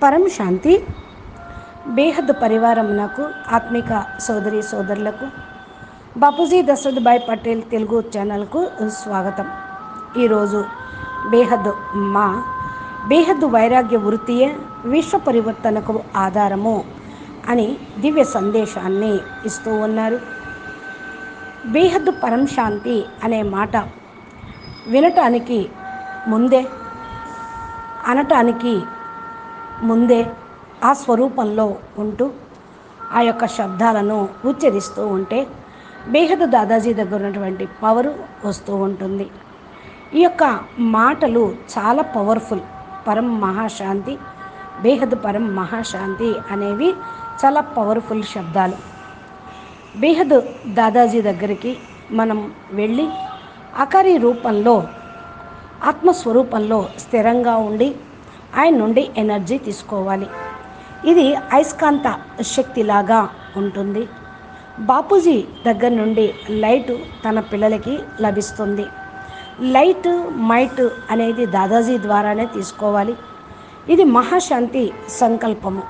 పరం శాంతి బేహద్ పరివారమునకు ఆత్మిక సోదరి సోదరులకు బాపూజీ దశరథ్ భాయ్ పటేల్ తెలుగు ఛానల్కు స్వాగతం. ఈరోజు బేహద్ వైరాగ్య వృత్తియే విశ్వ పరివర్తనకు ఆధారము అని దివ్య సందేశాన్ని ఇస్తూ ఉన్నారు. బేహద్ పరం శాంతి అనే మాట వినటానికి ముందే అనటానికి ముందే ఆ స్వరూపంలో ఉంటూ ఆ యొక్క శబ్దాలను ఉచ్చరిస్తూ ఉంటే బేహద్ దాదాజీ దగ్గర ఉన్నటువంటి పవరు వస్తూ ఉంటుంది. ఈ యొక్క మాటలు చాలా పవర్ఫుల్. పరం మహాశాంతి, బేహద్ పరం మహాశాంతి అనేవి చాలా పవర్ఫుల్ శబ్దాలు. బేహద్ దాదాజీ దగ్గరికి మనం వెళ్ళి అకారి రూపంలో ఆత్మస్వరూపంలో స్థిరంగా ఉండి ఆయన నుండి ఎనర్జీ తీసుకోవాలి. ఇది అయస్కాంత శక్తిలాగా ఉంటుంది. బాపూజీ దగ్గర నుండి లైట్ తన పిల్లలకి లభిస్తుంది. లైట్ మైట్ అనేది దాదాజీ ద్వారానే తీసుకోవాలి. ఇది మహాశాంతి సంకల్పము.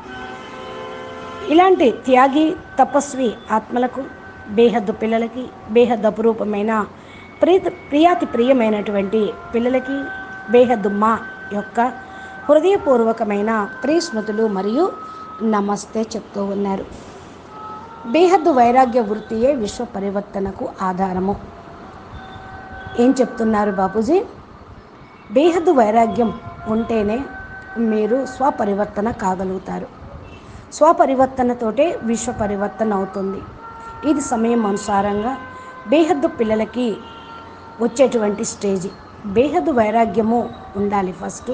ఇలాంటి త్యాగి తపస్వి ఆత్మలకు, బేహద్ పిల్లలకి, బేహద్ అపురూపమైన ప్రియాతి ప్రియమైనటువంటి పిల్లలకి బేహద్ మా యొక్క హృదయపూర్వకమైన ప్రియస్మృతులు మరియు నమస్తే చెప్తూ ఉన్నారు. బేహద్ వైరాగ్య వృత్తియే విశ్వ పరివర్తనకు ఆధారము. ఏం చెప్తున్నారు బాపూజీ? బేహద్ వైరాగ్యం ఉంటేనే మీరు స్వపరివర్తన కాగలుగుతారు. స్వపరివర్తనతోటే విశ్వ పరివర్తన అవుతుంది. ఇది సమయం అనుసారంగా బేహద్ పిల్లలకి వచ్చేటువంటి స్టేజి. బేహద్ వైరాగ్యము ఉండాలి ఫస్ట్.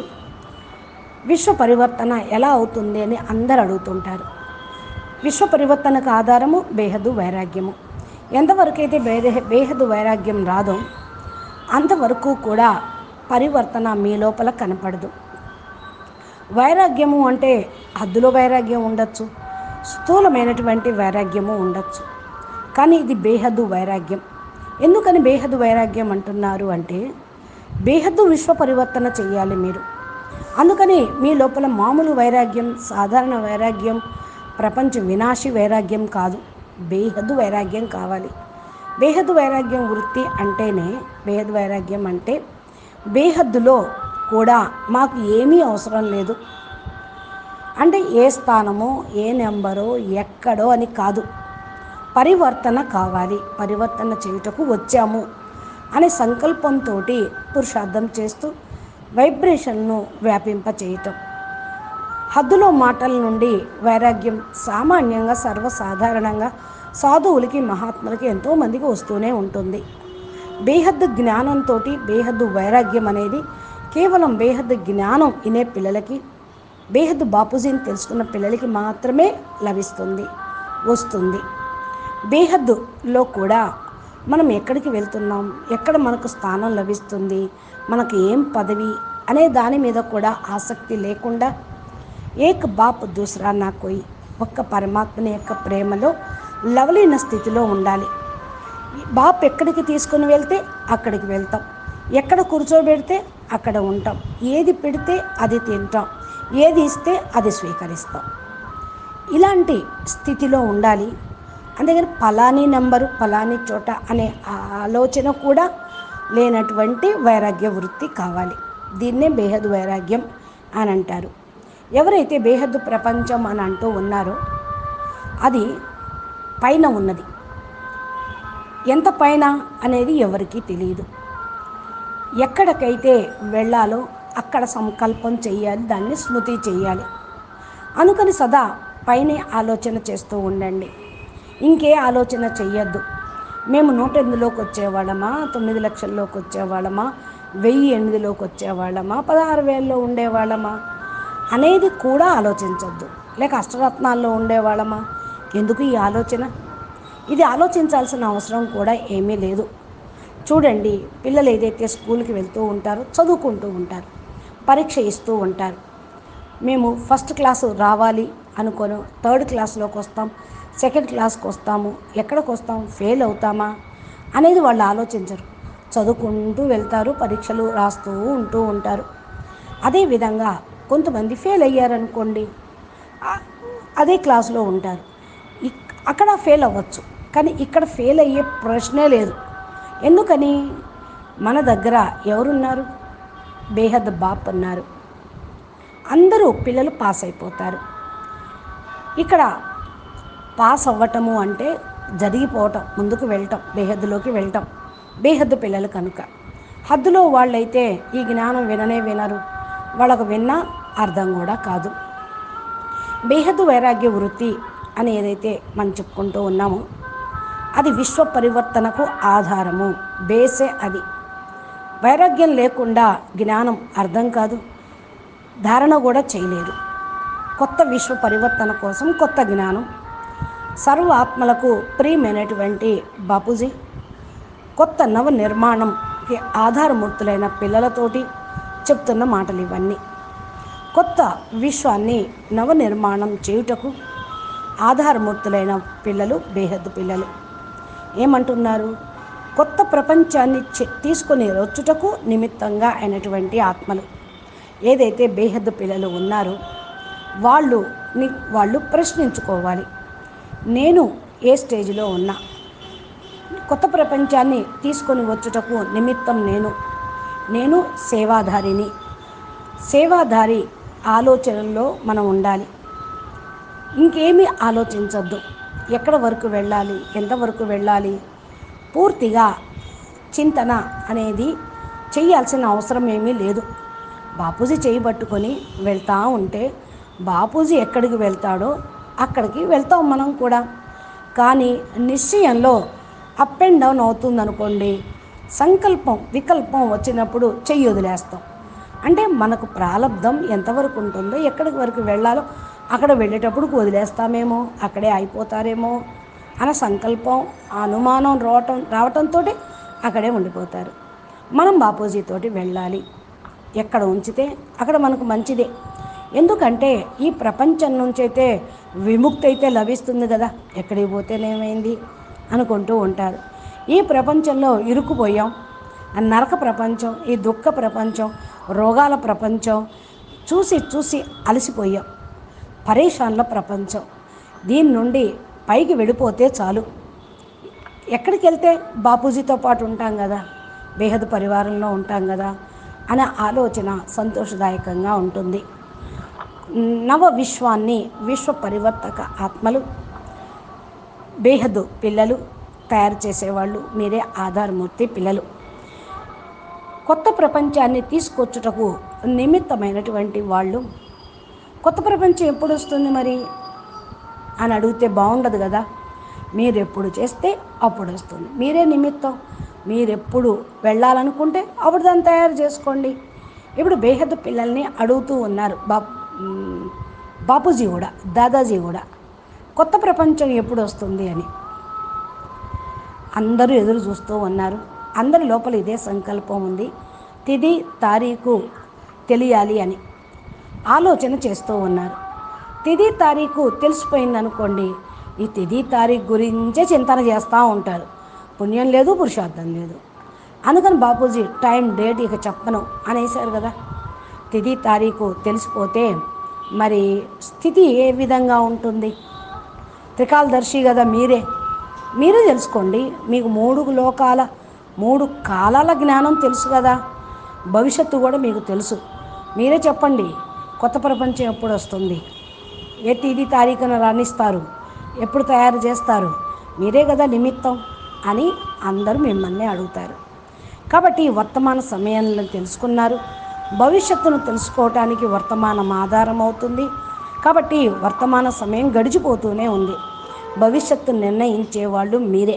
విశ్వ పరివర్తన ఎలా అవుతుంది అని అందరు అడుగుతుంటారు. విశ్వ పరివర్తనకు ఆధారము బేహద్ వైరాగ్యము. ఎంతవరకైతే బేహద్ వైరాగ్యం రాదో అంతవరకు కూడా పరివర్తన మీ లోపల కనపడదు. వైరాగ్యము అంటే హద్దులో వైరాగ్యం ఉండొచ్చు, స్థూలమైనటువంటి వైరాగ్యము ఉండొచ్చు, కానీ ఇది బేహద్ వైరాగ్యం. ఎందుకని బేహద్ వైరాగ్యం అంటున్నారు అంటే బేహద్ విశ్వ పరివర్తన చేయాలి మీరు. అందుకని మీ లోపల మామూలు వైరాగ్యం, సాధారణ వైరాగ్యం, ప్రపంచ వినాశి వైరాగ్యం కాదు, బేహద్ వైరాగ్యం కావాలి. బేహద్ వైరాగ్యం వృత్తి అంటేనే, బేహద్ వైరాగ్యం అంటే బేహద్దులో కూడా మాకు ఏమీ అవసరం లేదు అంటే ఏ స్థానమో ఏ నెంబరో ఎక్కడో అని కాదు, పరివర్తన కావాలి, పరివర్తన చేయుటకు వచ్చాము అనే సంకల్పంతో పురుషార్థం చేస్తూ వైబ్రేషన్ను వ్యాపింపచేయటం. హద్దులో మాటల నుండి వైరాగ్యం సామాన్యంగా సర్వసాధారణంగా సాధువులకి మహాత్ములకి ఎంతోమందికి వస్తూనే ఉంటుంది. బేహద్ జ్ఞానంతో బేహద్ వైరాగ్యం అనేది కేవలం బేహద్ జ్ఞానం వినే పిల్లలకి, బేహద్ బాపూజీని తెలుసుకున్న పిల్లలకి మాత్రమే లభిస్తుంది, వస్తుంది. బేహద్లో కూడా మనం ఎక్కడికి వెళ్తున్నాం, ఎక్కడ మనకు స్థానం లభిస్తుంది, మనకు ఏం పదవి అనే దాని మీద కూడా ఆసక్తి లేకుండా ఏక్ బాప్ దూసరా నా కోయి, ఒక్క పరమాత్మని యొక్క ప్రేమలో లవలీన స్థితిలో ఉండాలి. బాప్ ఎక్కడికి తీసుకుని వెళ్తే అక్కడికి వెళ్తాం, ఎక్కడ కూర్చోబెడితే అక్కడ ఉంటాం, ఏది పెడితే అది తింటాం, ఏది ఇస్తే అది స్వీకరిస్తాం. ఇలాంటి స్థితిలో ఉండాలి. అందుకని ఫలాని నెంబరు ఫలాని చోట అనే ఆలోచన కూడా లేనటువంటి వైరాగ్య వృత్తి కావాలి. దీన్నే బేహద్ వైరాగ్యం అని అంటారు. ఎవరైతే బేహద్ ప్రపంచం అని అంటూ ఉన్నారో అది పైన ఉన్నది. ఎంత పైన అనేది ఎవరికీ తెలియదు. ఎక్కడికైతే వెళ్ళాలో అక్కడ సంకల్పం చేయాలి, దాన్ని స్మృతి చేయాలి. అందుకని సదా పైనే ఆలోచన చేస్తూ ఉండండి, ఇంకే ఆలోచన చెయ్యొద్దు. మేము 108లోకి వచ్చేవాళ్ళమా, 9 లక్షల్లోకి వచ్చేవాళ్ళమా, 1008లోకి వచ్చేవాళ్ళమా, 16,000లో ఉండేవాళ్ళమా అనేది కూడా ఆలోచించొద్దు. లేక అష్టరత్నాల్లో ఉండేవాళ్ళమా, ఎందుకు ఈ ఆలోచన? ఇది ఆలోచించాల్సిన అవసరం కూడా ఏమీ లేదు. చూడండి, పిల్లలు ఏదైతే స్కూల్కి వెళ్తూ ఉంటారో చదువుకుంటూ ఉంటారు, పరీక్ష ఇస్తూ ఉంటారు. మేము ఫస్ట్ క్లాసు రావాలి అనుకోను 3rd క్లాస్లోకి వస్తాం, 2nd క్లాస్కి వస్తాము, ఎక్కడికి వస్తాం, ఫెయిల్ అవుతామా అనేది వాళ్ళు ఆలోచించరు. చదువుకుంటూ వెళ్తారు, పరీక్షలు రాస్తూ ఉంటూ ఉంటారు. అదేవిధంగా కొంతమంది ఫెయిల్ అయ్యారనుకోండి, అదే క్లాసులో ఉంటారు, అక్కడ ఫెయిల్ అవ్వచ్చు. కానీ ఇక్కడ ఫెయిల్ అయ్యే ప్రశ్నే లేదు. ఎందుకని? మన దగ్గర ఎవరున్నారు? బేహద్ బాప్ ఉన్నారు. అందరూ పిల్లలు పాస్ అయిపోతారు. ఇక్కడ పాస్ అవ్వటము అంటే జరిగిపోవటం, ముందుకు వెళ్ళటం, బేహద్దులోకి వెళ్ళటం. బేహద్దు పిల్లలు కనుక. హద్దులో వాళ్ళైతే ఈ జ్ఞానం వినరు. వాళ్ళకు విన్నా అర్థం కూడా కాదు. బేహద్దు వైరాగ్య వృత్తి అని ఏదైతే మనం చెప్పుకుంటూ ఉన్నామో అది విశ్వ పరివర్తనకు ఆధారము, బేసే అది. వైరాగ్యం లేకుండా జ్ఞానం అర్థం కాదు, ధారణ కూడా చేయలేరు. కొత్త విశ్వ పరివర్తన కోసం కొత్త జ్ఞానం. సర్వ ఆత్మలకు ప్రియమైనటువంటి బాపూజీ కొత్త నవ నిర్మాణంకి ఆధారమూర్తులైన పిల్లలతోటి చెప్తున్న మాటలు ఇవన్నీ. కొత్త విశ్వాన్ని నవ నిర్మాణం చేయుటకు ఆధారమూర్తులైన పిల్లలు బేహద్దు పిల్లలు. ఏమంటున్నారు? కొత్త ప్రపంచాన్ని తీసుకొని వచ్చుటకు నిమిత్తంగా అయినటువంటి ఆత్మలు. ఏదైతే బేహద్దు పిల్లలు ఉన్నారో వాళ్ళు ప్రశ్నించుకోవాలి, నేను ఏ స్టేజ్లో ఉన్నా? కొత్త ప్రపంచాన్ని తీసుకొని వచ్చుటకు నిమిత్తం నేను సేవాధారిని. సేవాధారి ఆలోచనల్లో మనం ఉండాలి. ఇంకేమీ ఆలోచించద్దు. ఎక్కడ వరకు వెళ్ళాలి, ఎంతవరకు వెళ్ళాలి, పూర్తిగా చింతన అనేది చేయాల్సిన అవసరం ఏమీ లేదు. బాపూజీ చేయబట్టుకొని వెళ్తూ ఉంటే బాపూజీ ఎక్కడికి వెళ్తాడో అక్కడికి వెళ్తాం మనం కూడా. కానీ నిశ్చయంలో అప్ అండ్ డౌన్ అవుతుందనుకోండి, సంకల్పం వికల్పం వచ్చినప్పుడు చెయ్యి వదిలేస్తాం. అంటే మనకు ప్రారంధం ఎంతవరకు ఉంటుందో, ఎక్కడికి వరకు వెళ్ళాలో అక్కడ వెళ్ళేటప్పుడు వదిలేస్తామేమో, అక్కడే అయిపోతారేమో అన్న సంకల్పం, అనుమానం రావటంతో అక్కడే ఉండిపోతారు. మనం బాపూజీతోటి వెళ్ళాలి. ఎక్కడ ఉంచితే అక్కడ మనకు మంచిదే. ఎందుకంటే ఈ ప్రపంచం నుంచి అయితే విముక్తి అయితే లభిస్తుంది కదా, ఎక్కడికి పోతేనేమైంది అనుకుంటూ ఉంటారు. ఈ ప్రపంచంలో ఇరుక్కుపోయాం. నరక ప్రపంచం, ఈ దుఃఖ ప్రపంచం, రోగాల ప్రపంచం చూసి అలసిపోయాం. పరేషాన్ల ప్రపంచం. దీని నుండి పైకి వెళ్ళిపోతే చాలు. ఎక్కడికి వెళ్తే బాపూజీతో పాటు ఉంటాం కదా, బేహద్ పరివారంలో ఉంటాం కదా అనే ఆలోచన సంతోషదాయకంగా ఉంటుంది. నవ విశ్వాన్ని విశ్వ పరివర్తక ఆత్మలు బేహద్దు పిల్లలు తయారు చేసేవాళ్ళు మీరే ఆధారమూర్తి పిల్లలు. కొత్త ప్రపంచాన్ని తీసుకొచ్చుటకు నిమిత్తమైనటువంటి వాళ్ళు. కొత్త ప్రపంచం ఎప్పుడు వస్తుంది మరి అని అడిగితే బాగుండదు కదా. మీరు ఎప్పుడు చేస్తే అప్పుడు వస్తుంది. మీరే నిమిత్తం. మీరెప్పుడు వెళ్ళాలనుకుంటే అప్పుడు దాన్ని తయారు చేసుకోండి. ఇప్పుడు బేహద్దు పిల్లల్ని అడుగుతూ ఉన్నారు బాపూజీ కూడా, దాదాజీ కూడా, కొత్త ప్రపంచం ఎప్పుడు వస్తుంది అని. అందరూ ఎదురు చూస్తూ ఉన్నారు. అందరి లోపల ఇదే సంకల్పం ఉంది, తిథి తారీఖు తెలియాలి అని ఆలోచన చేస్తూ ఉన్నారు. తిథి తారీఖు తెలిసిపోయిందనుకోండి, ఈ తిథి తారీఖు గురించే చింతన చేస్తూ ఉంటారు. పుణ్యం లేదు, పురుషార్థం లేదు. అందుకని బాపూజీ టైం డేట్ ఇక చెప్పను అనేసారు కదా. తిథి తారీఖు తెలిసిపోతే మరి స్థితి ఏ విధంగా ఉంటుంది? త్రికాలదర్శి కదా మీరే తెలుసుకోండి. మీకు మూడు కాలాల జ్ఞానం తెలుసు కదా, భవిష్యత్తు కూడా మీకు తెలుసు. మీరే చెప్పండి, కొత్త ప్రపంచం ఎప్పుడు వస్తుంది, ఏ తేదీ తారీఖున రాణిస్తారు, ఎప్పుడు తయారు చేస్తారు, మీరే కదా నిమిత్తం అని అందరూ మిమ్మల్ని అడుగుతారు. కాబట్టి వర్తమాన సమయంలో తెలుసుకున్నారు. భవిష్యత్తును తెలుసుకోవటానికి వర్తమానం ఆధారం అవుతుంది. కాబట్టి వర్తమాన సమయం గడిచిపోతూనే ఉంది. భవిష్యత్తు నిర్ణయించే వాళ్ళు మీరే.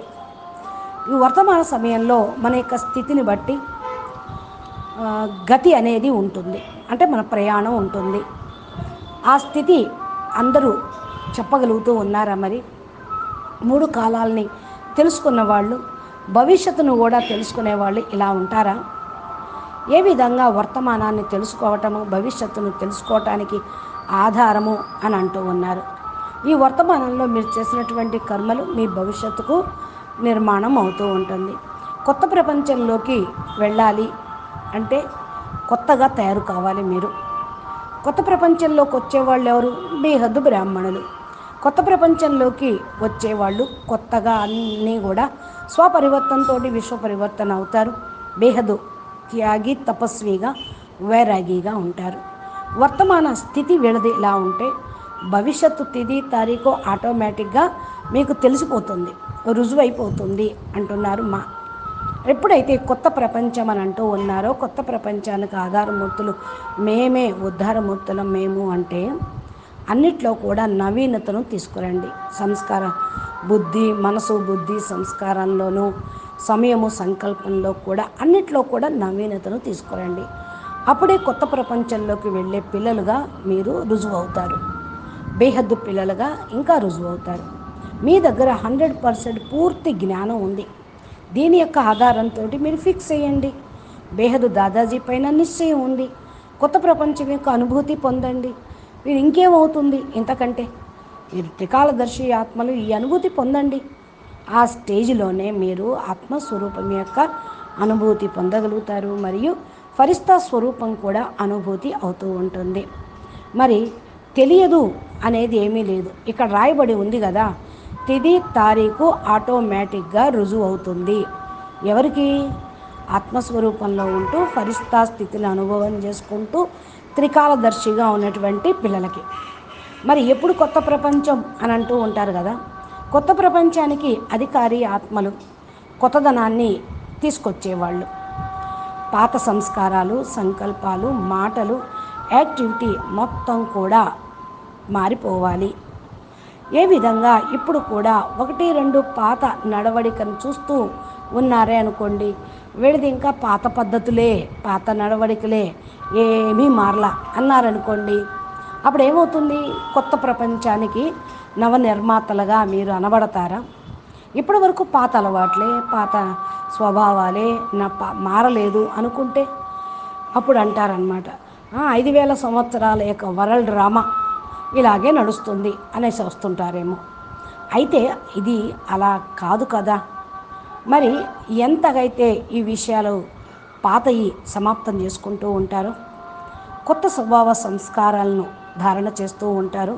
ఈ వర్తమాన సమయంలో మన యొక్క స్థితిని బట్టి గతి అనేది ఉంటుంది, అంటే మన ప్రయాణం ఉంటుంది. ఆ స్థితి అందరూ చెప్పగలుగుతూ ఉన్నారా? మరి మూడు కాలాలని తెలుసుకున్న వాళ్ళు, భవిష్యత్తును కూడా తెలుసుకునే వాళ్ళు ఇలా ఉంటారా? ఏ విధంగా వర్తమానాన్ని తెలుసుకోవటము భవిష్యత్తును తెలుసుకోవటానికి ఆధారము అని అంటూ ఉన్నారు. ఈ వర్తమానంలో మీరు చేసినటువంటి కర్మలు మీ భవిష్యత్తుకు నిర్మాణం అవుతూ ఉంటుంది. కొత్త ప్రపంచంలోకి వెళ్ళాలి అంటే కొత్తగా తయారు కావాలి. మీరు కొత్త ప్రపంచంలోకి వచ్చేవాళ్ళు ఎవరు? బేహద్దు బ్రాహ్మణులు. కొత్త ప్రపంచంలోకి వచ్చేవాళ్ళు కొత్తగా అన్నీ కూడా స్వపరివర్తనతో విశ్వ పరివర్తన అవుతారు. బేహద్దు త్యాగి, తపస్విగా, వైరాగిగా ఉంటారు. వర్తమాన స్థితి వీళ్ళది ఇలా ఉంటే భవిష్యత్తు తిథి తారీఖు ఆటోమేటిక్గా మీకు తెలిసిపోతుంది, రుజువైపోతుంది అంటున్నారు మా. ఎప్పుడైతే కొత్త ప్రపంచం అని అంటూ ఉన్నారో, కొత్త ప్రపంచానికి ఆధారమూర్తులు మేమే, ఉద్ధారమూర్తులం మేము అంటే అన్నిట్లో కూడా నవీనతను తీసుకురండి. సంస్కార బుద్ధి, మనసు బుద్ధి సంస్కారంలోనూ, సమయము సంకల్పంలో కూడా అన్నిట్లో కూడా నవీనతను తీసుకురండి. అప్పుడే కొత్త ప్రపంచంలోకి వెళ్ళే పిల్లలుగా మీరు రుజువు అవుతారు. బేహద్దు పిల్లలుగా ఇంకా రుజువు అవుతారు. మీ దగ్గర 100% పూర్తి జ్ఞానం ఉంది. దీని యొక్క ఆధారంతో మీరు ఫిక్స్ అయ్యండి. బేహద్దు దాదాజీ పైన నిశ్చయం ఉంది. కొత్త ప్రపంచం యొక్క అనుభూతి పొందండి. మీరు ఇంకేమవుతుంది ఇంతకంటే? మీరు త్రికాలదర్శి ఆత్మలు, ఈ అనుభూతి పొందండి. ఆ స్టేజ్లోనే మీరు ఆత్మస్వరూపం యొక్క అనుభూతి పొందగలుగుతారు. మరియు ఫరిస్తా స్వరూపం కూడా అనుభూతి అవుతూ ఉంటుంది. మరి తెలియదు అనేది ఏమీ లేదు. ఇక్కడ రాయబడి ఉంది కదా, తిథి తారీఖు ఆటోమేటిక్గా రుజువు అవుతుంది. ఎవరికి? ఆత్మస్వరూపంలో ఉంటూ ఫరిస్తా స్థితిని అనుభవం చేసుకుంటూ త్రికాలదర్శిగా ఉన్నటువంటి పిల్లలకి. మరి ఎప్పుడు కొత్త ప్రపంచం అని అంటూ ఉంటారు కదా, కొత్త ప్రపంచానికి అధికారి ఆత్మలు, కొత్తదనాన్ని తీసుకొచ్చేవాళ్ళు. పాత సంస్కారాలు, సంకల్పాలు, మాటలు, యాక్టివిటీ మొత్తం కూడా మారిపోవాలి. ఏ విధంగా ఇప్పుడు కూడా 1-2 పాత నడవడికను చూస్తూ ఉన్నారే అనుకోండి, వీడిది ఇంకా పాత పద్ధతులే, పాత నడవడికలే, ఏమీ మారలా అన్నారనుకోండి, అప్పుడు ఏమవుతుంది? కొత్త ప్రపంచానికి నవనిర్మాతలుగా మీరు అనబడతారా? ఇప్పటి వరకు పాత అలవాట్లే, పాత స్వభావాలే మారలేదు అనుకుంటే అప్పుడు అంటారనమాట, 5,000 సంవత్సరాల యొక్క వరల్డ్ డ్రామా ఇలాగే నడుస్తుంది అనేసి వస్తుంటారేమో. అయితే ఇది అలా కాదు కదా. మరి ఎంతగైతే ఈ విషయాలు పాతయి సమాప్తం చేసుకుంటూ ఉంటారో, కొత్త స్వభావ సంస్కారాలను ధారణ చేస్తూ ఉంటారు,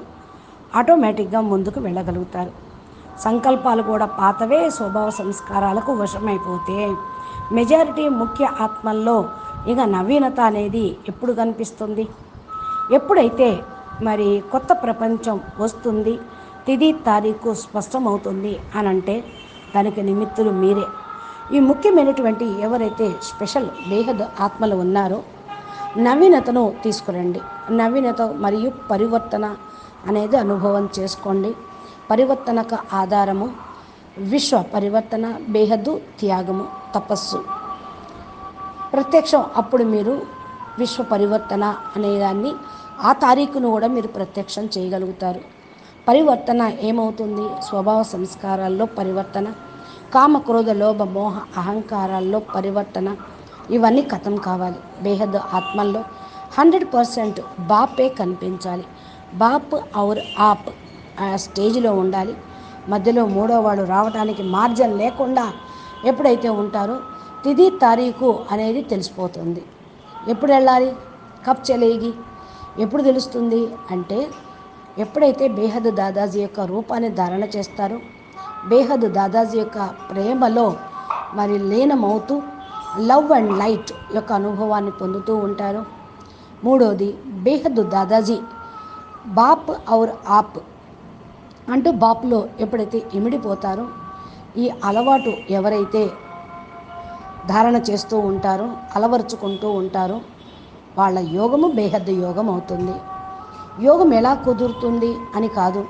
ఆటోమేటిక్గా ముందుకు వెళ్ళగలుగుతారు. సంకల్పాలు కూడా పాతవే స్వభావ సంస్కారాలకు వశమైపోతే మెజారిటీ ముఖ్య ఆత్మల్లో ఇక నవీనత అనేది ఎప్పుడు కనిపిస్తుంది? ఎప్పుడైతే మరి కొత్త ప్రపంచం వస్తుంది, తిథి తారీఖు స్పష్టమవుతుంది అని అంటే దానికి నిమిత్తులు మీరే. ఈ ముఖ్యమైనటువంటి ఎవరైతే స్పెషల్ బేహద్ ఆత్మలు ఉన్నారో నవీనతను తీసుకురండి. నవీనత మరియు పరివర్తన అనేది అనుభవం చేసుకోండి. పరివర్తనకు ఆధారము విశ్వ పరివర్తన, బేహద్దు త్యాగము, తపస్సు, ప్రత్యక్షం. అప్పుడు మీరు విశ్వ పరివర్తన అనేదాన్ని, ఆ తారీఖును కూడా మీరు ప్రత్యక్షం చేయగలుగుతారు. పరివర్తన ఏమవుతుంది? స్వభావ సంస్కారాల్లో పరివర్తన, కామ క్రోధ లోభ మోహ అహంకారాల్లో పరివర్తన, ఇవన్నీ ఖతం కావాలి. బేహద్ ఆత్మల్లో 100% బాపే కనిపించాలి. బాప్ ఔర్ ఆప్ ఆ స్టేజ్లో ఉండాలి. మధ్యలో మూడో వాడు రావడానికి మార్జన్ లేకుండా ఎప్పుడైతే ఉంటారో తిథి తారీఖు అనేది తెలిసిపోతుంది. ఎప్పుడు వెళ్ళాలి? కబ్ చలేగి, ఎప్పుడు తెలుస్తుంది అంటే ఎప్పుడైతే బేహద్ దాదాజీ యొక్క రూపాన్ని ధారణ చేస్తారో, బేహద్ దాదాజీ యొక్క ప్రేమలో మరి లీనమవుతూ లవ్ అండ్ లైట్ యొక్క అనుభవాన్ని పొందుతూ ఉంటారు. మూడోది, బేహద్ దాదాజీ బాప్ ఔర్ ఆప్ అంటూ బాప్లో ఎప్పుడైతే ఇమిడిపోతారో, ఈ అలవాటు ఎవరైతే ధారణ చేస్తూ ఉంటారో, అలవరుచుకుంటూ ఉంటారో వాళ్ళ యోగము బేహద్ యోగం అవుతుంది. యోగం ఎలా కుదురుతుంది అని కాదు,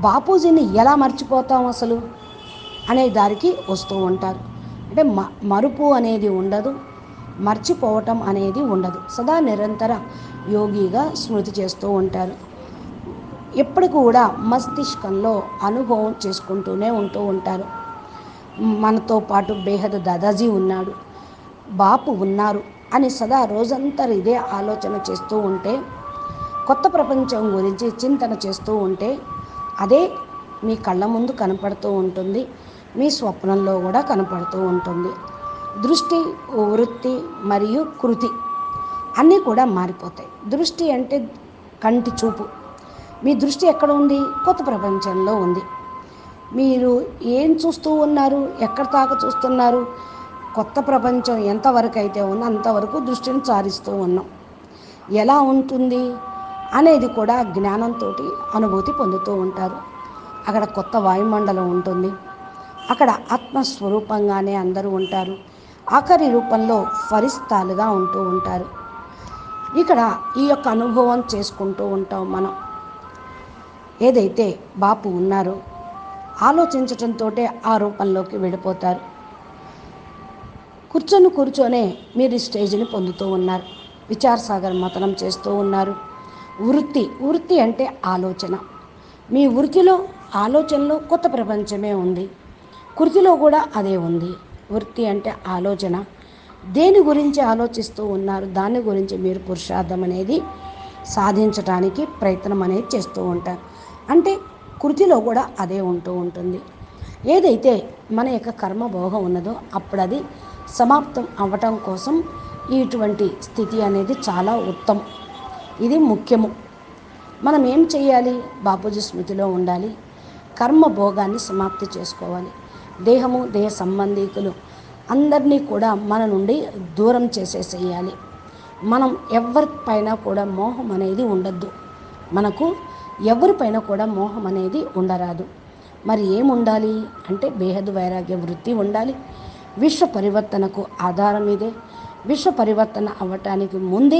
బాపూజీని ఎలా మర్చిపోతాం అసలు అనే దారికి వస్తూ ఉంటారు. అంటే మరుపు అనేది ఉండదు, మర్చిపోవటం అనేది ఉండదు. సదా నిరంతర యోగిగా స్మృతి చేస్తూ ఉంటారు. ఎప్పుడు కూడా మస్తిష్కంలో అనుభవం చేసుకుంటూనే ఉంటూ ఉంటారు. మనతో పాటు బేహద్ దాదాజీ ఉన్నాడు, బాపు ఉన్నారు అని సదా రోజంతా ఇదే ఆలోచన చేస్తూ ఉంటే, కొత్త ప్రపంచం గురించి చింతన చేస్తూ ఉంటే అదే మీ కళ్ళ ముందు కనపడుతూ ఉంటుంది, మీ స్వప్నంలో కూడా కనపడుతూ ఉంటుంది. దృష్టి, వృత్తి మరియు కృతి అన్నీ కూడా మారిపోతాయి. దృష్టి అంటే కంటి చూపు. మీ దృష్టి ఎక్కడ ఉంది? కొత్త ప్రపంచంలో ఉంది. మీరు ఏం చూస్తూ ఉన్నారు? ఎక్కడ దాకా చూస్తున్నారు? కొత్త ప్రపంచం ఎంతవరకు అయితే ఉందో అంతవరకు దృష్టిని సారిస్తూ ఉన్నాం. ఎలా ఉంటుంది అనేది కూడా జ్ఞానంతో అనుభూతి పొందుతూ ఉంటారు. అక్కడ కొత్త వాయుమండలం ఉంటుంది. అక్కడ ఆత్మస్వరూపంగానే అందరూ ఉంటారు. ఆఖరి రూపంలో ఫరిస్తాలుగా ఉంటూ ఉంటారు. ఇక్కడ ఈ యొక్క అనుభవం చేసుకుంటూ ఉంటాం మనం. ఏదైతే బాపు ఉన్నారో ఆలోచించటంతో ఆ రూపంలోకి వెళ్ళిపోతారు. కూర్చొనే మీరు స్టేజ్ని పొందుతూ ఉన్నారు. విచారసాగర్ మతనం చేస్తూ ఉన్నారు. వృత్తి అంటే ఆలోచన. మీ వృత్తిలో ఆలోచనలో కొత్త ప్రపంచమే ఉంది. కృతిలో కూడా అదే ఉంది. వృత్తి అంటే ఆలోచన. దేని గురించి ఆలోచిస్తూ ఉన్నారు? దాని గురించి మీరు పురుషార్థం అనేది సాధించడానికి ప్రయత్నం అనేది చేస్తూ ఉంటారు. అంటే కృతిలో కూడా అదే ఉంటూ ఉంటుంది. ఏదైతే మన యొక్క కర్మభోగం ఉన్నదో అప్పుడు అది సమాప్తం అవ్వటం కోసం ఇటువంటి స్థితి అనేది చాలా ఉత్తమం. ఇది ముఖ్యము. మనం ఏం చేయాలి? బాపూజీ స్మృతిలో ఉండాలి. కర్మభోగాన్ని సమాప్తి చేసుకోవాలి. దేహము, దేహ సంబంధీకులు అందరినీ కూడా మన నుండి దూరం చేసేసేయాలి. మనం ఎవరిపైన కూడా మోహం అనేది ఉండద్దు. మనకు ఎవరిపైన కూడా మోహం అనేది ఉండరాదు. మరి ఏముండాలి అంటే బేహద్ వైరాగ్య వృత్తి ఉండాలి. విశ్వ పరివర్తనకు ఆధారం ఇదే. విశ్వ పరివర్తన అవ్వటానికి ముందే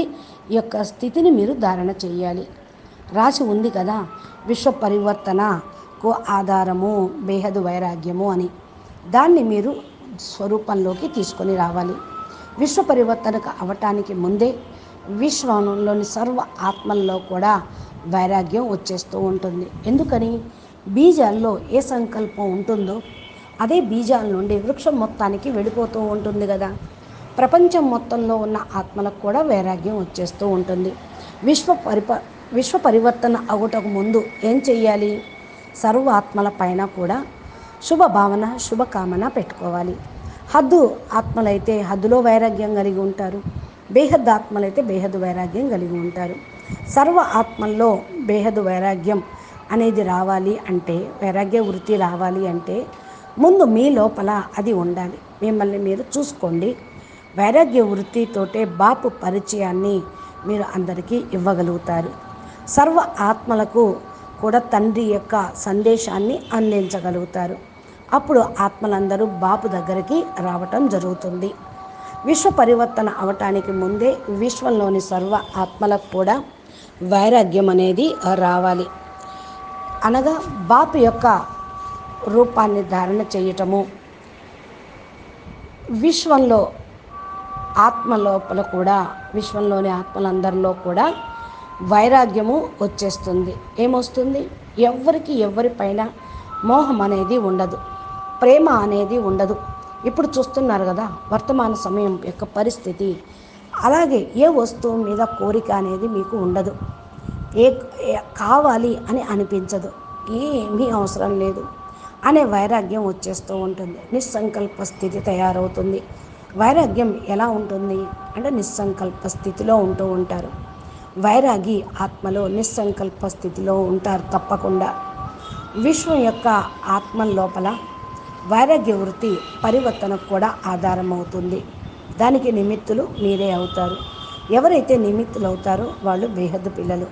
ఈ యొక్క స్థితిని మీరు ధారణ చేయాలి. రాసి ఉంది కదా, విశ్వ పరివర్తనకు ఆధారము బేహద్ వైరాగ్యము అని. దాన్ని మీరు స్వరూపంలోకి తీసుకొని రావాలి. విశ్వ పరివర్తనకు అవ్వటానికి ముందే విశ్వంలోని సర్వ ఆత్మల్లో కూడా వైరాగ్యం వచ్చేస్తూ ఉంటుంది. ఎందుకని? బీజాల్లో ఏ సంకల్పం ఉంటుందో అదే బీజాల నుండి వృక్షం మొత్తానికి వెళ్ళిపోతూ ఉంటుంది కదా. ప్రపంచం మొత్తంలో ఉన్న ఆత్మలకు కూడా వైరాగ్యం వచ్చేస్తూ ఉంటుంది. విశ్వ పరివర్తన అవ్వటకు ముందు ఏం చెయ్యాలి? సర్వ ఆత్మల పైన కూడా శుభ భావన, శుభకామన పెట్టుకోవాలి. హద్దు ఆత్మలైతే హద్దులో వైరాగ్యం కలిగి ఉంటారు. బేహద్ ఆత్మలైతే బేహద్ వైరాగ్యం కలిగి ఉంటారు. సర్వ ఆత్మల్లో బేహద్ వైరాగ్యం అనేది రావాలి అంటే, వైరాగ్య వృత్తి రావాలి అంటే ముందు మీ లోపల అది ఉండాలి. మిమ్మల్ని మీరు చూసుకోండి. వైరాగ్య వృత్తితోటే బాపు పరిచయాన్ని మీరు అందరికీ ఇవ్వగలుగుతారు. సర్వ ఆత్మలకు కూడా తండ్రి యొక్క సందేశాన్ని అందించగలుగుతారు. అప్పుడు ఆత్మలందరూ బాపు దగ్గరికి రావటం జరుగుతుంది. విశ్వ పరివర్తన అవటానికి ముందే విశ్వంలోని సర్వ ఆత్మలకు కూడా వైరాగ్యం అనేది రావాలి. అనగా బాపు యొక్క రూపాన్ని ధారణ చేయటము, విశ్వంలో ఆత్మ లోపల కూడా, విశ్వంలోని ఆత్మలందరిలో కూడా వైరాగ్యము వచ్చేస్తుంది. ఏమొస్తుంది? ఎవరిపైన మోహం అనేది ఉండదు, ప్రేమ అనేది ఉండదు. ఇప్పుడు చూస్తున్నారు కదా వర్తమాన సమయం యొక్క పరిస్థితి. అలాగే ఏ వస్తువు మీద కోరిక అనేది మీకు ఉండదు. కావాలి అని అనిపించదు. ఏమీ అవసరం లేదు అనే వైరాగ్యం వచ్చేస్తూ ఉంటుంది. నిస్సంకల్ప స్థితి తయారవుతుంది. వైరాగ్యం ఎలా ఉంటుంది అంటే నిస్సంకల్ప స్థితిలో ఉంటూ ఉంటారు. వైరాగి ఆత్మలో నిస్సంకల్ప స్థితిలో ఉంటారు తప్పకుండా. విశ్వం యొక్క ఆత్మ లోపల వైరాగ్య వృత్తి పరివర్తనకు కూడా ఆధారం అవుతుంది. దానికి నిమిత్తులు మీరే అవుతారు. ఎవరైతే నిమిత్తులు అవుతారో వాళ్ళు బేహద్దు పిల్లలు.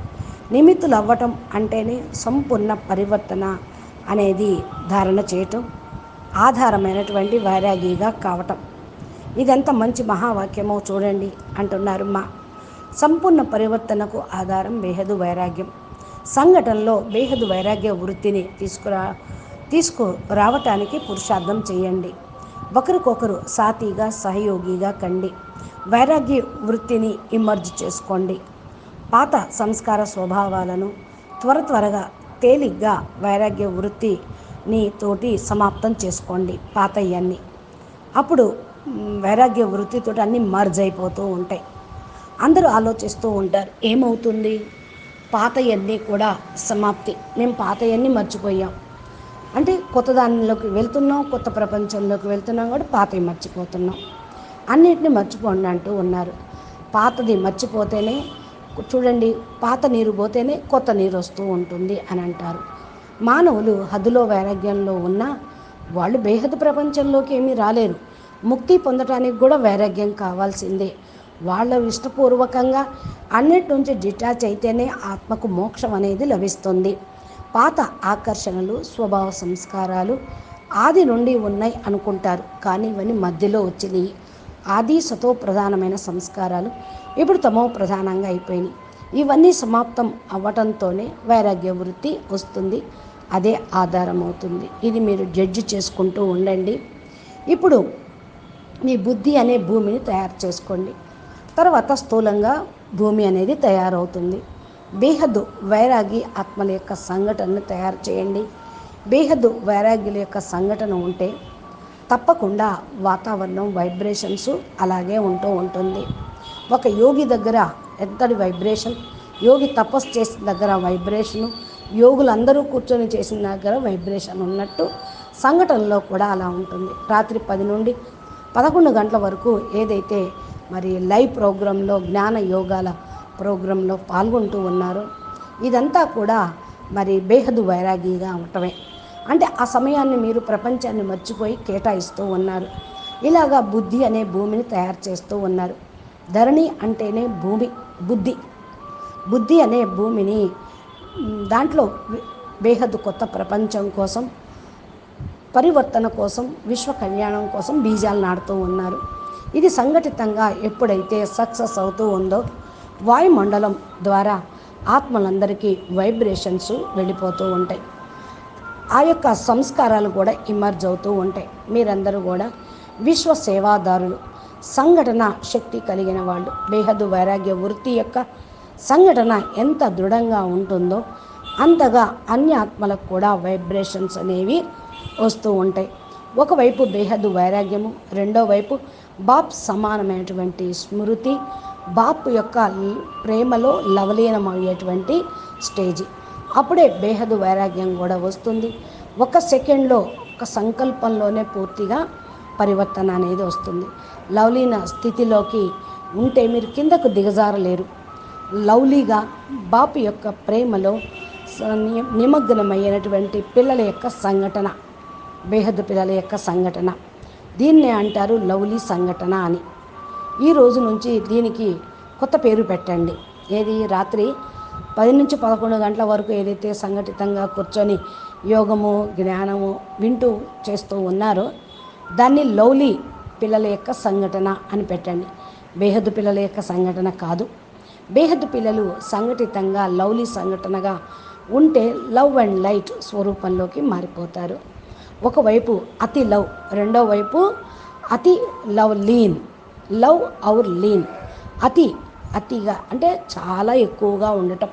నిమిత్తులు అవ్వటం అంటేనే సంపూర్ణ పరివర్తన అనేది ధారణ చేయటం, ఆధారమైనటువంటి వైరాగిగా కావటం. ఇదెంత మంచి మహావాక్యమో చూడండి అంటున్నారు మా. సంపూర్ణ పరివర్తనకు ఆధారం బేహద్దు వైరాగ్యం. సంఘటనలో బేహద్దు వైరాగ్య వృత్తిని తీసుకురావటానికి పురుషార్థం చేయండి. ఒకరికొకరు సాతిగా, సహయోగిగా కండి. వైరాగ్య వృత్తిని ఇమర్జ్ చేసుకోండి. పాత సంస్కార స్వభావాలను త్వరగా తేలిగ్గా వైరాగ్య వృత్తిని తోటి సమాప్తం చేసుకోండి. పాతయ్యన్ని అప్పుడు వైరాగ్య వృత్తితో అన్నీ మర్జ్ అయిపోతూ ఉంటాయి. అందరూ ఆలోచిస్తూ ఉంటారు, ఏమవుతుంది? పాతయన్నీ కూడా సమాప్తి. మేము పాతయన్నీ మర్చిపోయాం అంటే కొత్త దానిలోకి వెళ్తున్నాం, కొత్త ప్రపంచంలోకి వెళ్తున్నాం కూడా పాతవి మర్చిపోతున్నాం. అన్నిటిని మర్చిపోండి అంటూ ఉన్నారు. పాతది మర్చిపోతేనే, చూడండి, పాత నీరు పోతేనే కొత్త నీరు వస్తూ ఉంటుంది అని అంటారు. మానవులు హద్దులో వైరాగ్యంలో ఉన్న వాళ్ళు బేహద్దు ప్రపంచంలోకి ఏమీ రాలేరు. ముక్తి పొందటానికి కూడా వైరాగ్యం కావాల్సిందే. వాళ్ళ ఇష్టపూర్వకంగా అన్నిటి నుంచి డిటాచ్ అయితేనే ఆత్మకు మోక్షం అనేది లభిస్తుంది. పాత ఆకర్షణలు, స్వభావ సంస్కారాలు ఆది నుండి ఉన్నాయి అనుకుంటారు, కానీ ఇవన్నీ మధ్యలో వచ్చినాయి. ఆది సతో ప్రధానమైన సంస్కారాలు ఇప్పుడు తమో ప్రధానంగా అయిపోయినాయి. ఇవన్నీ సమాప్తం అవ్వటంతోనే వైరాగ్య వృత్తి వస్తుంది. అదే ఆధారం అవుతుంది. ఇది మీరు జడ్జి చేసుకుంటూ ఉండండి. ఇప్పుడు మీ బుద్ధి అనే భూమిని తయారు చేసుకోండి. తర్వాత స్థూలంగా భూమి అనేది తయారవుతుంది. బేహద్దు వైరాగి ఆత్మల యొక్క సంఘటనను తయారు చేయండి. బేహద్దు వైరాగ్యుల యొక్క సంఘటన ఉంటే తప్పకుండా వాతావరణం వైబ్రేషన్స్ అలాగే ఉంటూ ఉంటుంది. ఒక యోగి దగ్గర ఎంతటి వైబ్రేషన్, యోగి తపస్సు చేసిన దగ్గర వైబ్రేషను, యోగులందరూ కూర్చొని చేసిన దగ్గర వైబ్రేషన్ ఉన్నట్టు సంఘటనలో కూడా అలా ఉంటుంది. రాత్రి 10 నుండి 11 గంటల వరకు ఏదైతే మరి లైవ్ ప్రోగ్రాంలో, జ్ఞాన యోగాల ప్రోగ్రాంలో పాల్గొంటూ ఉన్నారో ఇదంతా కూడా మరి బేహద్దు వైరాగిగా ఉండటమే. అంటే ఆ సమయాన్ని మీరు ప్రపంచాన్ని మర్చిపోయి కేటాయిస్తూ ఉన్నారు. ఇలాగా బుద్ధి అనే భూమిని తయారు చేస్తూ ఉన్నారు. ధరణి అంటేనే భూమి, బుద్ధి అనే భూమిని దాంట్లో బేహద్దు కొత్త ప్రపంచం కోసం, పరివర్తన కోసం, విశ్వ కళ్యాణం కోసం బీజాలు నాటుతూ ఉన్నారు. ఇది సంఘటితంగా ఎప్పుడైతే సక్సెస్ అవుతూ ఉందో వాయుమండలం ద్వారా ఆత్మలందరికీ వైబ్రేషన్స్ వెళ్ళిపోతూ ఉంటాయి. ఆ యొక్క సంస్కారాలు కూడా ఇమర్జ్ అవుతూ ఉంటాయి. మీరందరూ కూడా విశ్వ సేవాదారులు, సంఘటన శక్తి కలిగిన వాళ్ళు. బేహద్దు వైరాగ్య వృత్తి యొక్క సంఘటన ఎంత దృఢంగా ఉంటుందో అంతగా అన్ని ఆత్మలకు కూడా వైబ్రేషన్స్ అనేవి వస్తూ ఉంటాయి. ఒకవైపు బేహద్దు వైరాగ్యము, రెండో వైపు బాప్ సమానమైనటువంటి స్మృతి, బాప్ యొక్క ప్రేమలో లవలీనమయ్యేటువంటి స్టేజి. అప్పుడే బేహద్దు వైరాగ్యం కూడా వస్తుంది. ఒక సెకండ్లో, ఒక సంకల్పంలోనే పూర్తిగా పరివర్తన అనేది వస్తుంది. లవ్లీన స్థితిలోకి ఉంటే మీరు కిందకు దిగజారలేరు. లవ్లీగా బాపు యొక్క ప్రేమలో నిమగ్నమైనటువంటి పిల్లల యొక్క సంఘటన, బేహద్దు పిల్లల యొక్క సంఘటన, దీన్నే అంటారు లవ్లీ సంఘటన అని. ఈ రోజు నుంచి దీనికి కొత్త పేరు పెట్టండి. ఏది? రాత్రి 10 నుంచి 11 గంటల వరకు ఏదైతే సంఘటితంగా కూర్చొని యోగము, జ్ఞానము వింటూ చేస్తూ ఉన్నారో దాన్ని లవ్లీ పిల్లల యొక్క సంఘటన అని పెట్టండి. బేహద్దు పిల్లల యొక్క సంఘటన కాదు. బేహద్దు పిల్లలు సంఘటితంగా లవ్లీ సంఘటనగా ఉంటే లవ్ అండ్ లైట్ స్వరూపంలోకి మారిపోతారు. ఒకవైపు అతి లవ్, రెండో వైపు అతి లవ్ లీన్, లవ్ ఔర్ లీన్. అతిగా అంటే చాలా ఎక్కువగా ఉండటం.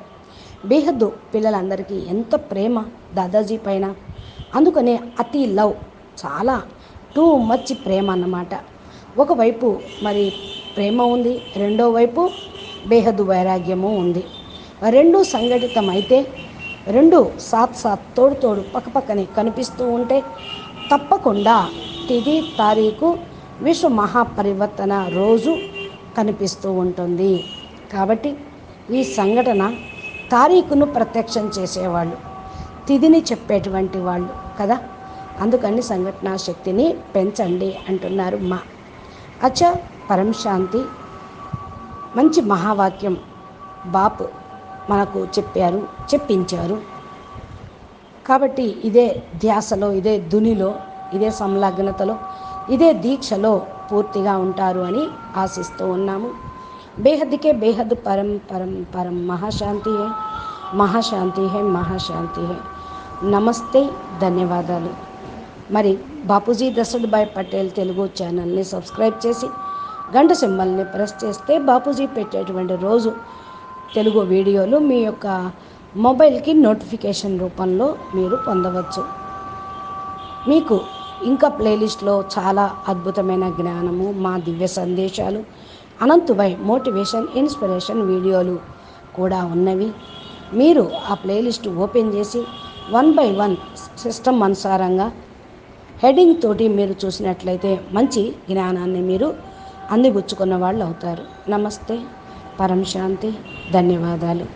బేహద్దు పిల్లలందరికీ ఎంత ప్రేమ దాదాజీ పైన, అందుకనే అతి లవ్, చాలా టూ మచ్ ప్రేమ అన్నమాట. ఒకవైపు మరి ప్రేమ ఉంది, రెండో వైపు బేహద్దు వైరాగ్యము ఉంది. రెండు సంఘటితం అయితే, రెండు సాత్ తోడు పక్కపక్కనే కనిపిస్తూ ఉంటే తప్పకుండా తిది తారీఖు విశ్వ మహాపరివర్తన రోజు కనిపిస్తూ ఉంటుంది. కాబట్టి ఈ సంఘటన తారీఖును ప్రత్యక్షం చేసేవాళ్ళు, తిథిని చెప్పేటువంటి వాళ్ళు కదా. అందుకని సంఘటన శక్తిని పెంచండి అంటున్నారు మా అచ్చా. పరం శాంతి. మంచి మహావాక్యం బాపు మనకు చెప్పించారు. కాబట్టి ఇదే ధ్యాసలో, ఇదే ధునిలో, ఇదే సంలగ్నతలో, ఇదే దీక్షలో పూర్తిగా ఉంటారు అని ఆశిస్తూ ఉన్నాము. బేహద్దుకే బేహద్దు పరం పరం పరం మహాశాంతి హై, మహాశాంతి హై, మహాశాంతి హై. నమస్తే, ధన్యవాదాలు. మరి బాపూజీ దశరథభాయ్ పటేల్ తెలుగు ఛానల్ని సబ్స్క్రైబ్ చేసి గంట సింబల్ని ప్రెస్ చేస్తే బాపూజీ పెట్టేటువంటి రోజు తెలుగు వీడియోలు మీ యొక్క మొబైల్కి నోటిఫికేషన్ రూపంలో మీరు పొందవచ్చు. మీకు ఇంకా ప్లేలిస్ట్లో చాలా అద్భుతమైన జ్ఞానము, మా దివ్య సందేశాలు, అనంతుభాయ్ మోటివేషన్, ఇన్స్పిరేషన్ వీడియోలు కూడా ఉన్నవి. మీరు ఆ ప్లేలిస్ట్ ఓపెన్ చేసి 1 by 1 సిస్టమ్ అనుసారంగా హెడ్డింగ్ తోటి మీరు చూసినట్లయితే మంచి జ్ఞానాన్ని మీరు అందిపుచ్చుకున్న వాళ్ళు అవుతారు. నమస్తే, పరం శాంతి, ధన్యవాదాలు.